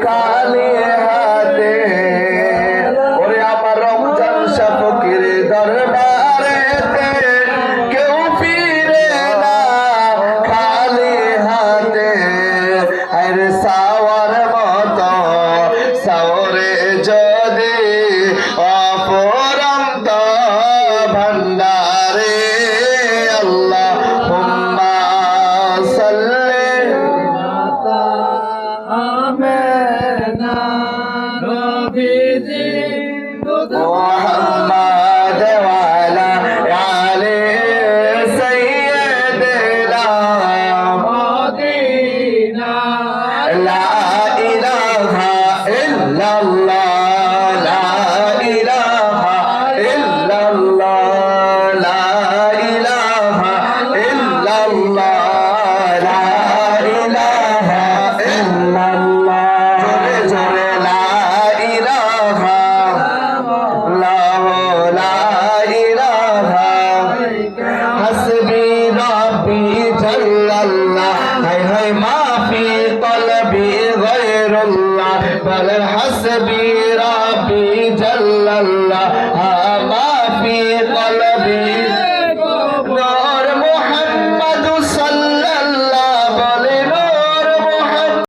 খালি হাতে ওরে আমার রমজান শাহ ফকির দরবারেতে কেউ ফিরে না খালি হাতে আরে সাওয়ার মতো সাওরে যদি অপরন্ত ভান্ডারে আল্লাহুম্মা সাল্লি আমেনা নবীজি মুহাম্মদ ওয়া আলা আলি সাইয়্যিদিনা মদিনা লা ইলাহা ইল্লাল্লাহ লা ইলাহা ইল্লাল্লাহ লা ইলাহা ইল্লাল্লাহ লা ইলাহা ইল্লাল্লাহ জোরে জোরে লা ইলাহা লা ইলাহা হাসবি রাব্বি জাল্লাল্লাহ হায় হায় মাফি কলবি গায়রুল্লাহ বল হাসবি রাব্বি জাল্লাল্লাহ মাফি